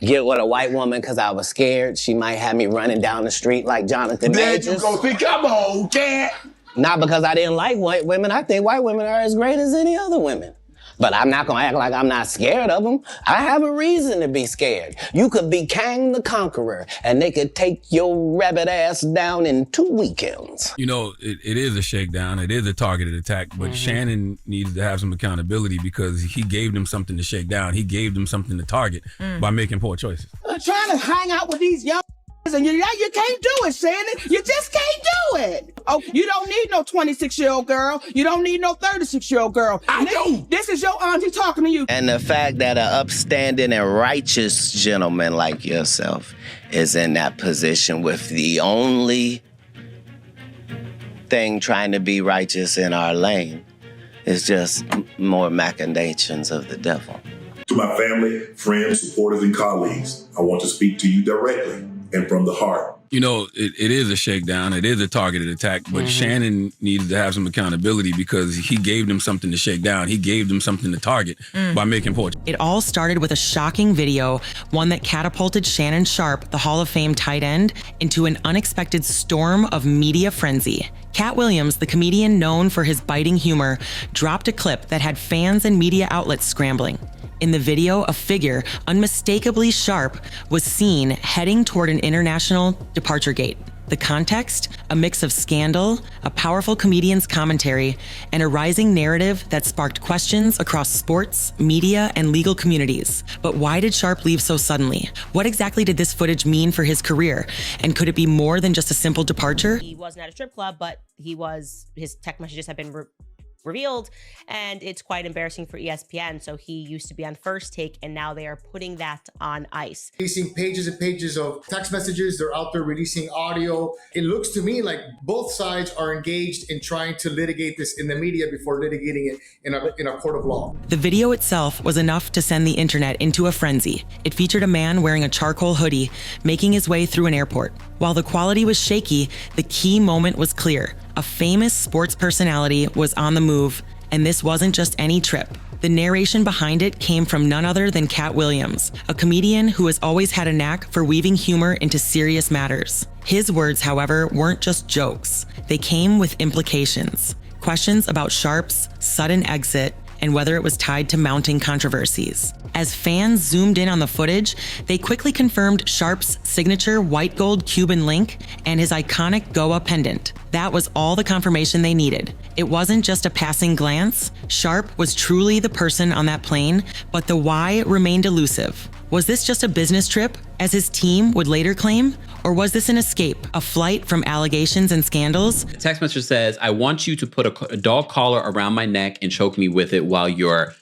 get with a white woman because I was scared she might have me running down the street like Jonathan Majors. There you go. See, come on, Katt. Not because I didn't like white women. I think white women are as great as any other women. But I'm not gonna act like I'm not scared of them. I have a reason to be scared. You could be Kang the Conqueror, and they could take your rabbit ass down in 2 weekends. You know, it is a shakedown. It is a targeted attack, but Shannon needs to have some accountability because he gave them something to shake down. He gave them something to target by making poor choices. I'm trying to hang out with these young and you can't do it, Shannon. You just can't do it. Oh, you don't need no 26-year-old girl. You don't need no 36-year-old girl. I do. This is your auntie talking to you. And the fact that an upstanding and righteous gentleman like yourself is in that position with the only thing trying to be righteous in our lane is just more machinations of the devil. To my family, friends, supporters, and colleagues, I want to speak to you directly and from the heart. You know, it is a shakedown. It is a targeted attack, but Shannon needed to have some accountability because he gave them something to shake down. He gave them something to target by making poor choices. It all started with a shocking video, one that catapulted Shannon Sharpe, the Hall of Fame tight end, into an unexpected storm of media frenzy. Katt Williams, the comedian known for his biting humor, dropped a clip that had fans and media outlets scrambling. In the video, a figure, unmistakably sharp, was seen heading toward an international departure gate. The context? A mix of scandal, a powerful comedian's commentary, and a rising narrative that sparked questions across sports, media, and legal communities. But why did Sharpe leave so suddenly? What exactly did this footage mean for his career? And could it be more than just a simple departure? He wasn't at a strip club, but his text messages have been revealed, and it's quite embarrassing for ESPN. So he used to be on First Take, and now they are putting that on ice. Releasing pages and pages of text messages. They're out there releasing audio. It looks to me like both sides are engaged in trying to litigate this in the media before litigating it in a court of law. The video itself was enough to send the internet into a frenzy. It featured a man wearing a charcoal hoodie, making his way through an airport. While the quality was shaky, the key moment was clear. A famous sports personality was on the move, and this wasn't just any trip. The narration behind it came from none other than Katt Williams, a comedian who has always had a knack for weaving humor into serious matters. His words, however, weren't just jokes. They came with implications. Questions about Sharpe's sudden exit and whether it was tied to mounting controversies. As fans zoomed in on the footage, they quickly confirmed Sharpe's signature white gold Cuban link and his iconic Goa pendant. That was all the confirmation they needed. It wasn't just a passing glance. Sharpe was truly the person on that plane, but the why remained elusive. Was this just a business trip, as his team would later claim? Or was this an escape, a flight from allegations and scandals? The text message says, I want you to put a dog collar around my neck and choke me with it while you're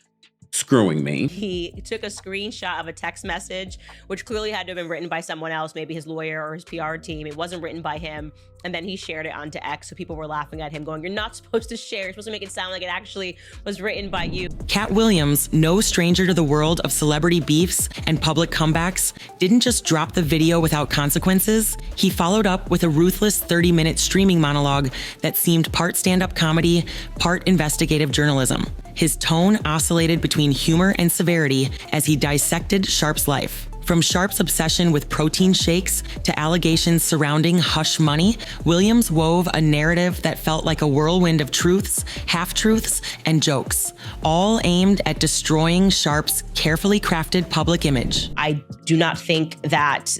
screwing me. He took a screenshot of a text message, which clearly had to have been written by someone else, maybe his lawyer or his PR team. It wasn't written by him. And then he shared it onto X. So people were laughing at him going, you're not supposed to share. You're supposed to make it sound like it actually was written by you. Katt Williams, no stranger to the world of celebrity beefs and public comebacks, didn't just drop the video without consequences. He followed up with a ruthless 30-minute streaming monologue that seemed part stand-up comedy, part investigative journalism. His tone oscillated between humor and severity as he dissected Sharpe's life. From Sharpe's obsession with protein shakes to allegations surrounding hush money, Williams wove a narrative that felt like a whirlwind of truths, half-truths, and jokes, all aimed at destroying Sharpe's carefully crafted public image. I do not think that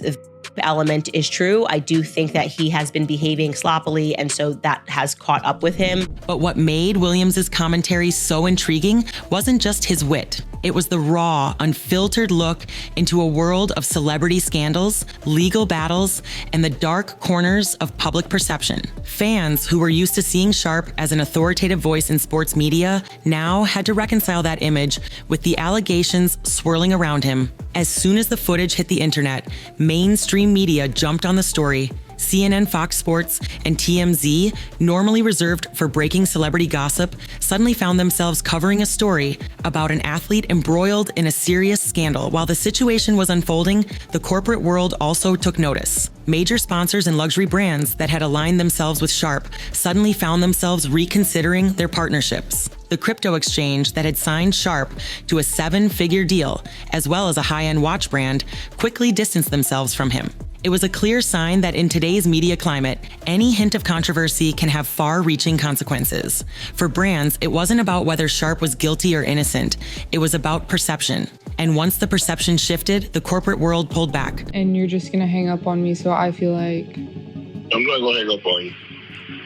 element is true. I do think that he has been behaving sloppily, and so that has caught up with him. But what made Williams's commentary so intriguing wasn't just his wit. It was the raw, unfiltered look into a world of celebrity scandals, legal battles, and the dark corners of public perception. Fans who were used to seeing Sharpe as an authoritative voice in sports media now had to reconcile that image with the allegations swirling around him. As soon as the footage hit the internet, mainstream media jumped on the story. CNN, Fox Sports, and TMZ, normally reserved for breaking celebrity gossip, suddenly found themselves covering a story about an athlete embroiled in a serious scandal. While the situation was unfolding, the corporate world also took notice. Major sponsors and luxury brands that had aligned themselves with Sharpe suddenly found themselves reconsidering their partnerships. The crypto exchange that had signed Sharpe to a 7-figure deal, as well as a high-end watch brand, quickly distanced themselves from him. It was a clear sign that in today's media climate, any hint of controversy can have far-reaching consequences. For brands, it wasn't about whether Sharpe was guilty or innocent. It was about perception. And once the perception shifted, the corporate world pulled back. And you're just gonna hang up on me, so I feel like... I'm not gonna hang up on you.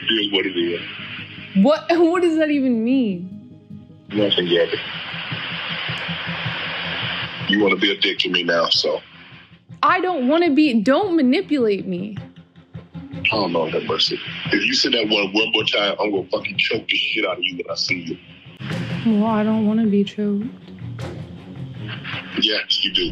Here's what it is. What does that even mean? Nothing yet. You want to be a dick to me now, so... I don't want to be... Don't manipulate me. Oh, Lord have mercy. If you say that one more time, I'm going to fucking choke the shit out of you when I see you. Well, I don't want to be choked. Yes, you do.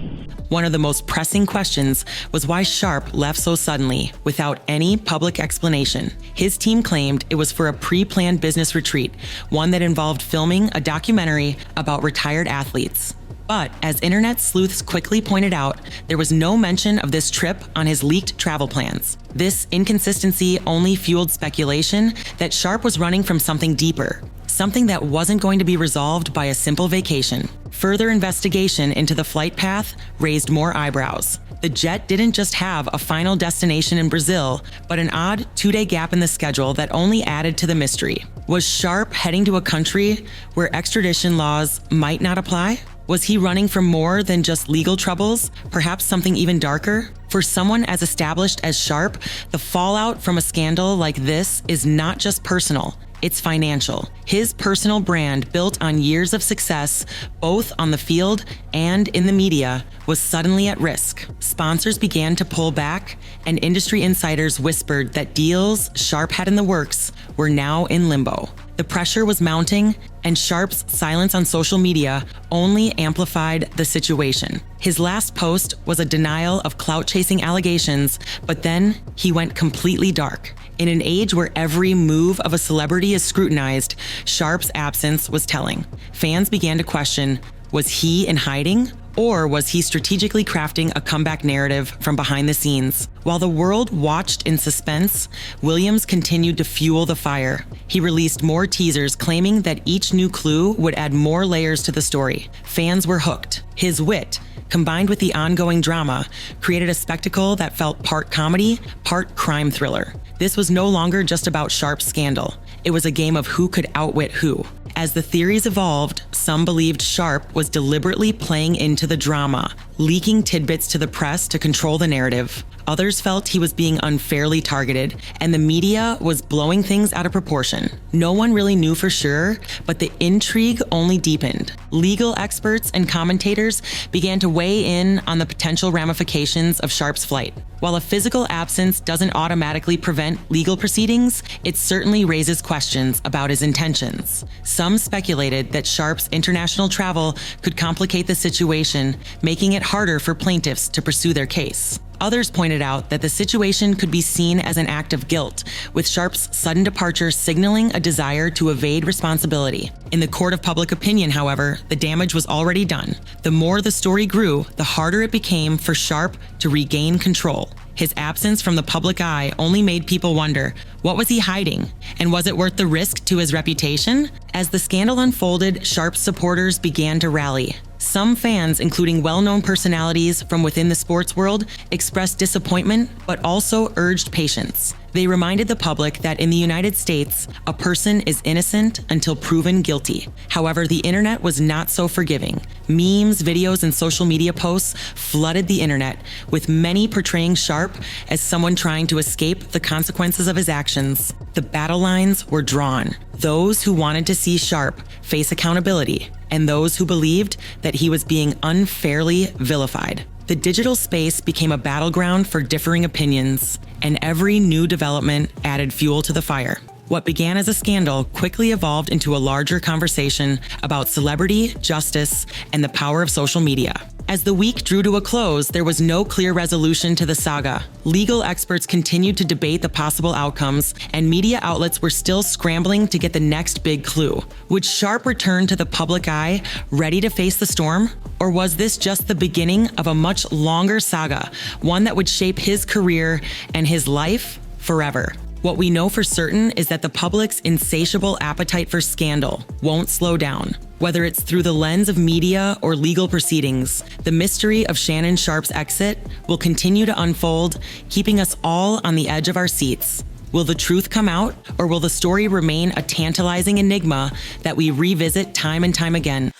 One of the most pressing questions was why Sharpe left so suddenly, without any public explanation. His team claimed it was for a pre-planned business retreat, one that involved filming a documentary about retired athletes. But as internet sleuths quickly pointed out, there was no mention of this trip on his leaked travel plans. This inconsistency only fueled speculation that Sharpe was running from something deeper, something that wasn't going to be resolved by a simple vacation. Further investigation into the flight path raised more eyebrows. The jet didn't just have a final destination in Brazil, but an odd 2-day gap in the schedule that only added to the mystery. Was Sharpe heading to a country where extradition laws might not apply? Was he running from more than just legal troubles, perhaps something even darker? For someone as established as Sharpe, the fallout from a scandal like this is not just personal, it's financial. His personal brand, built on years of success, both on the field and in the media, was suddenly at risk. Sponsors began to pull back, and industry insiders whispered that deals Sharpe had in the works were now in limbo. The pressure was mounting, and Sharpe's silence on social media only amplified the situation. His last post was a denial of clout-chasing allegations, but then he went completely dark. In an age where every move of a celebrity is scrutinized, Sharpe's absence was telling. Fans began to question, was he in hiding? Or was he strategically crafting a comeback narrative from behind the scenes? While the world watched in suspense, Williams continued to fuel the fire. He released more teasers claiming that each new clue would add more layers to the story. Fans were hooked. His wit, combined with the ongoing drama, created a spectacle that felt part comedy, part crime thriller. This was no longer just about Sharpe's scandal. It was a game of who could outwit who. As the theories evolved, some believed Sharpe was deliberately playing into the drama, leaking tidbits to the press to control the narrative. Others felt he was being unfairly targeted, and the media was blowing things out of proportion. No one really knew for sure, but the intrigue only deepened. Legal experts and commentators began to weigh in on the potential ramifications of Sharpe's flight. While a physical absence doesn't automatically prevent legal proceedings, it certainly raises questions about his intentions. Some speculated that Sharpe's international travel could complicate the situation, making it harder for plaintiffs to pursue their case. Others pointed out that the situation could be seen as an act of guilt, with Sharpe's sudden departure signaling a desire to evade responsibility. In the court of public opinion, however, the damage was already done. The more the story grew, the harder it became for Sharpe to regain control. His absence from the public eye only made people wonder, what was he hiding? And was it worth the risk to his reputation? As the scandal unfolded, Sharpe's supporters began to rally. Some fans, including well-known personalities from within the sports world, expressed disappointment, but also urged patience. They reminded the public that in the United States, a person is innocent until proven guilty. However, the internet was not so forgiving. Memes, videos, and social media posts flooded the internet, with many portraying Sharpe as someone trying to escape the consequences of his actions. The battle lines were drawn. Those who wanted to see Sharpe face accountability, and those who believed that he was being unfairly vilified. The digital space became a battleground for differing opinions, and every new development added fuel to the fire. What began as a scandal quickly evolved into a larger conversation about celebrity, justice, and the power of social media. As the week drew to a close, there was no clear resolution to the saga. Legal experts continued to debate the possible outcomes, and media outlets were still scrambling to get the next big clue. Would Sharpe return to the public eye, ready to face the storm? Or was this just the beginning of a much longer saga, one that would shape his career and his life forever? What we know for certain is that the public's insatiable appetite for scandal won't slow down. Whether it's through the lens of media or legal proceedings, the mystery of Shannon Sharpe's exit will continue to unfold, keeping us all on the edge of our seats. Will the truth come out, or will the story remain a tantalizing enigma that we revisit time and time again?